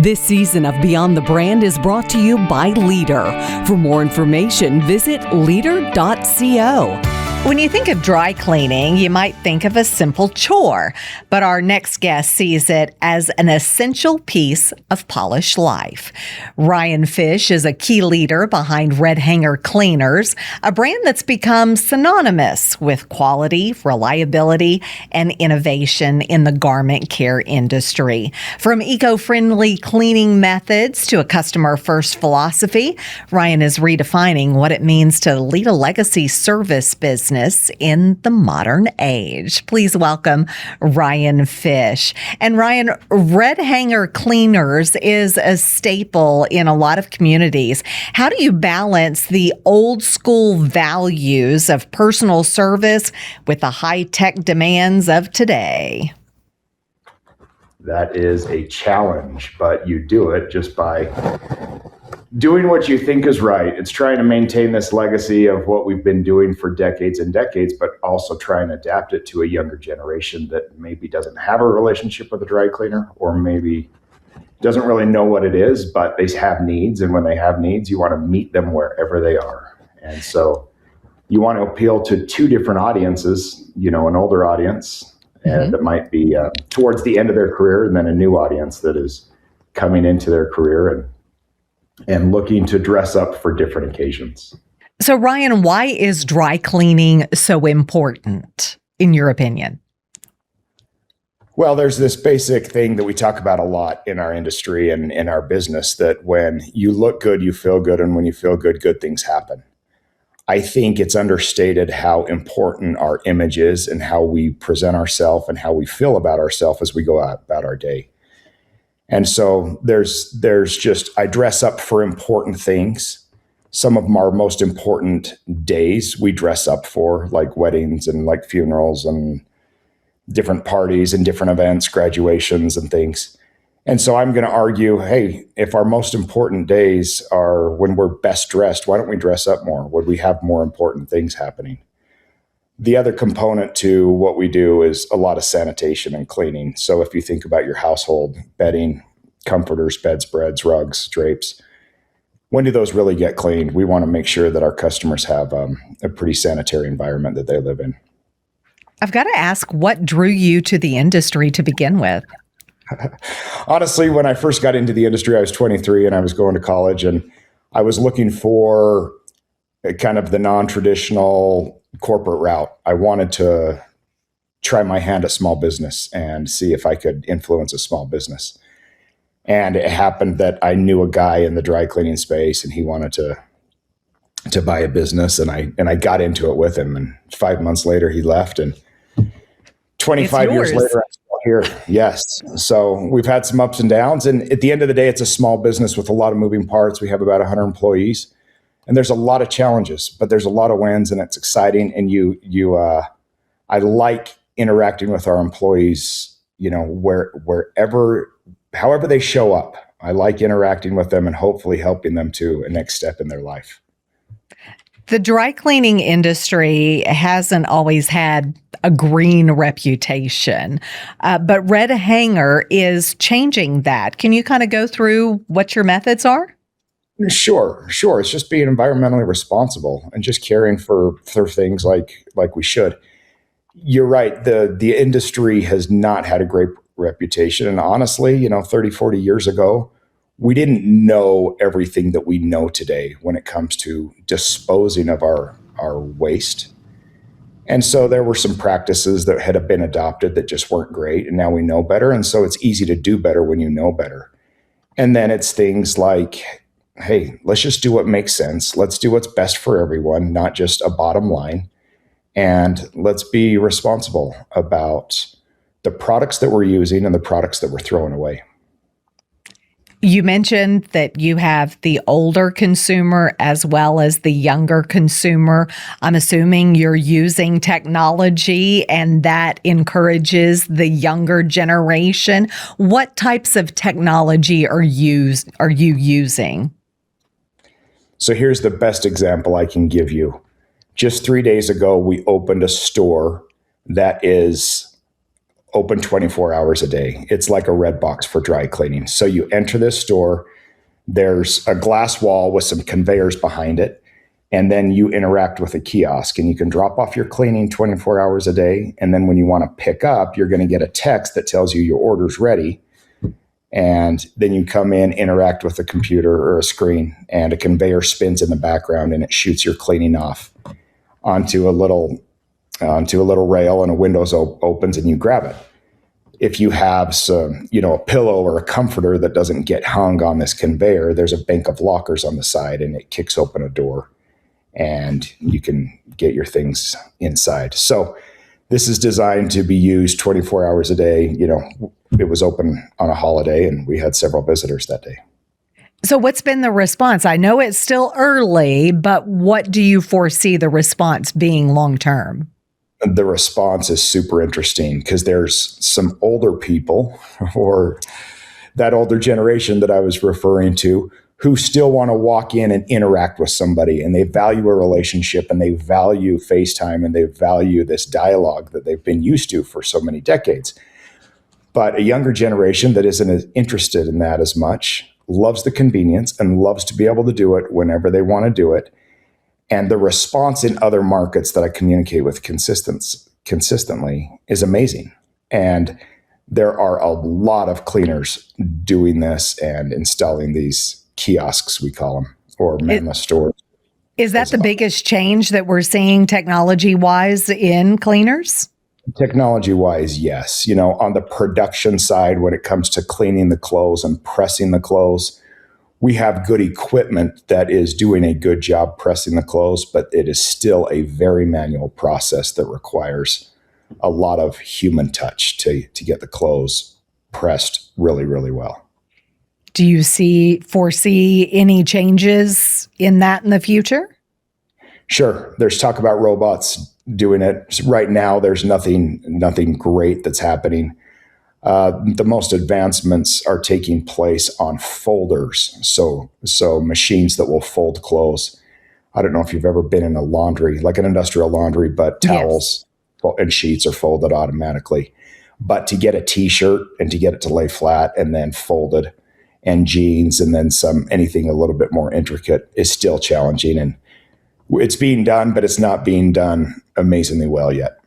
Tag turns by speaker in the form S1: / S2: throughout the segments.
S1: This season of Beyond the Brand is brought to you by Leader. For more information, visit leader.co. When you think of dry cleaning, you might think of a simple chore, but our next guest sees it as an essential piece of polished life. Ryan Fish is a key leader behind Red Hanger Cleaners, a brand that's become synonymous with quality, reliability, and innovation in the garment care industry. From eco-friendly cleaning methods to a customer-first philosophy, Ryan is redefining what it means to lead a legacy service business in the modern age. Please welcome Ryan Fish. And Ryan, Red Hanger Cleaners is a staple in a lot of communities. How do you balance the old school values of personal service with the high-tech demands of today?
S2: That is a challenge, but you do it just by doing what you think is right. It's trying to maintain this legacy of what we've been doing for decades and decades, but also try and adapt it to a younger generation that maybe doesn't have a relationship with a dry cleaner, or maybe doesn't really know what it is, but they have needs. And when they have needs, you want to meet them wherever they are. And so you want to appeal to two different audiences, an older audience and that might be towards the end of their career, and then a new audience that is coming into their career and looking to dress up for different occasions.
S1: So Ryan, why is dry cleaning so important, in your opinion?
S2: Well, there's this basic thing that we talk about a lot in our industry and in our business, that when you look good, you feel good. And when you feel good, good things happen. I think it's understated how important our image is and how we present ourselves and how we feel about ourselves as we go out about our day. And so there's just, I dress up for important things. Some of our most important days we dress up for, like weddings and like funerals and different parties and different events, graduations and things. And so I'm going to argue, hey, if our most important days are when we're best dressed, why don't we dress up more? Would we have more important things happening? The other component to what we do is a lot of sanitation and cleaning. So if you think about your household, bedding, comforters, bedspreads, rugs, drapes, when do those really get cleaned? We want to make sure that our customers have a pretty sanitary environment that they live in.
S1: I've got to ask, what drew you to the industry to begin with?
S2: Honestly, when I first got into the industry, I was 23 and I was going to college, and I was looking for kind of the non-traditional corporate route. I wanted to try my hand at small business and see if I could influence a small business. And it happened that I knew a guy in the dry cleaning space, and he wanted to buy a business, and I got into it with him. And 5 months later, he left, and 25 years later, I'm still here. Yes. So we've had some ups and downs. And at the end of the day, it's a small business with a lot of moving parts. We have about 100 employees, and there's a lot of challenges, but there's a lot of wins, and it's exciting. And I like interacting with our employees, however they show up. I like interacting with them and hopefully helping them to a next step in their life.
S1: The dry cleaning industry hasn't always had a green reputation, but Red Hanger is changing that. Can you kind of go through what your methods are?
S2: Sure. It's just being environmentally responsible and just caring for things like we should. You're right. The industry has not had a great reputation. And honestly, 30, 40 years ago, we didn't know everything that we know today when it comes to disposing of our waste. And so there were some practices that had been adopted that just weren't great. And now we know better. And so it's easy to do better when you know better. And then it's things like, hey, let's just do what makes sense. Let's do what's best for everyone, not just a bottom line. And let's be responsible about the products that we're using and the products that we're throwing away.
S1: You mentioned that you have the older consumer as well as the younger consumer. I'm assuming you're using technology and that encourages the younger generation. What types of technology are you using?
S2: So here's the best example I can give you. Just 3 days ago, we opened a store that is open 24 hours a day. It's like a red box for dry cleaning. So you enter this store, there's a glass wall with some conveyors behind it, and then you interact with a kiosk, and you can drop off your cleaning 24 hours a day. And then when you want to pick up, you're going to get a text that tells you your order's ready. And then you come in, interact with a computer or a screen, and a conveyor spins in the background, and it shoots your cleaning off onto a little rail, and a window opens, and you grab it. If you have a pillow or a comforter that doesn't get hung on this conveyor, there's a bank of lockers on the side, and it kicks open a door, and you can get your things inside. So this is designed to be used 24 hours a day. It was open on a holiday, and we had several visitors that day.
S1: So what's been the response? I know it's still early, but what do you foresee the response being long-term?
S2: The response is super interesting because there's some older people, or that older generation that I was referring to, who still want to walk in and interact with somebody, and they value a relationship, and they value FaceTime, and they value this dialogue that they've been used to for so many decades. But a younger generation that isn't as interested in that as much loves the convenience and loves to be able to do it whenever they want to do it. And the response in other markets that I communicate with consistently is amazing. And there are a lot of cleaners doing this and installing these kiosks, we call them, or mammoth stores.
S1: Is that the biggest change that we're seeing technology-wise in cleaners?
S2: Technology-wise, yes. On the production side, when it comes to cleaning the clothes and pressing the clothes, we have good equipment that is doing a good job pressing the clothes, but it is still a very manual process that requires a lot of human touch to get the clothes pressed really, really well.
S1: Do you foresee any changes in that in the future?
S2: Sure. There's talk about robots doing it. Right now, there's nothing great that's happening. The most advancements are taking place on folders. So machines that will fold clothes. I don't know if you've ever been in a laundry, like an industrial laundry, but towels and sheets are folded automatically. But to get a t-shirt and to get it to lay flat and then folded, and jeans, and then anything a little bit more intricate is still challenging. And it's being done, but it's not being done amazingly well yet.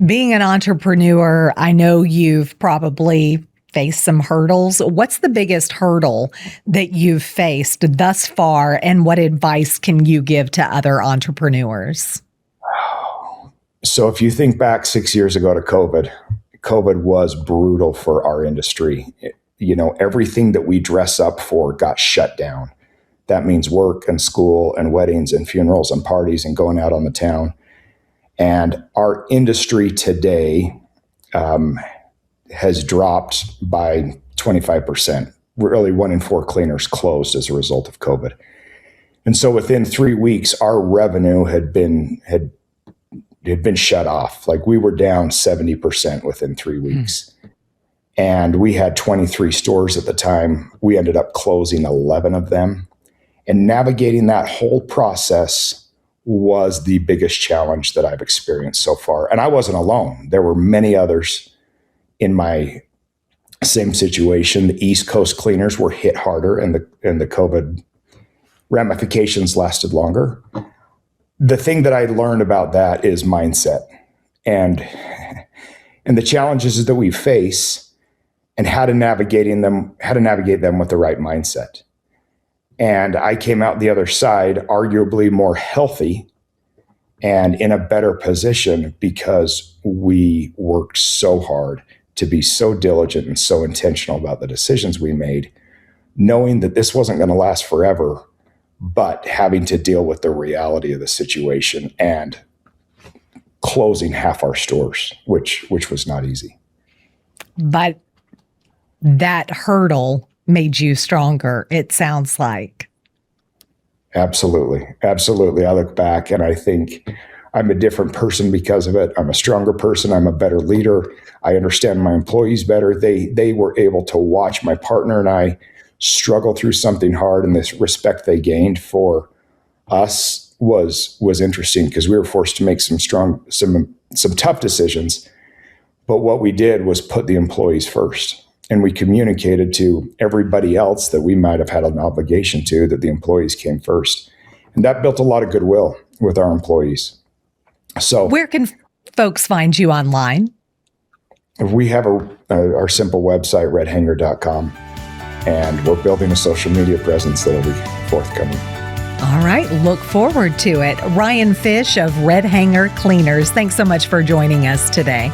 S1: Being an entrepreneur, I know you've probably faced some hurdles. What's the biggest hurdle that you've faced thus far, and what advice can you give to other entrepreneurs?
S2: So if you think back 6 years ago to COVID was brutal for our industry. Everything that we dress up for got shut down. That means work and school and weddings and funerals and parties and going out on the town. And our industry today has dropped by 25%. Really, 1 in 4 cleaners closed as a result of COVID. And so within 3 weeks, our revenue had been shut off. Like, we were down 70% within 3 weeks. And we had 23 stores at the time. We ended up closing 11 of them. And navigating that whole process was the biggest challenge that I've experienced so far. And I wasn't alone. There were many others in my same situation. The East Coast cleaners were hit harder, and the COVID ramifications lasted longer. The thing that I learned about that is mindset and the challenges that we face, and how to navigate them with the right mindset. And I came out the other side arguably more healthy and in a better position because we worked so hard to be so diligent and so intentional about the decisions we made, knowing that this wasn't going to last forever, but having to deal with the reality of the situation and closing half our stores, which was not easy.
S1: But that hurdle made you stronger, it sounds like.
S2: Absolutely. Absolutely. I look back and I think I'm a different person because of it. I'm a stronger person. I'm a better leader. I understand my employees better. They were able to watch my partner and I struggle through something hard, and this respect they gained for us was interesting because we were forced to make some tough decisions. But what we did was put the employees first. And we communicated to everybody else that we might have had an obligation to that the employees came first. And that built a lot of goodwill with our employees. So
S1: where can folks find you online?
S2: We have our simple website, redhanger.com, and we're building a social media presence that'll be forthcoming.
S1: All right. Look forward to it. Ryan Fish of Red Hanger Cleaners, thanks so much for joining us today.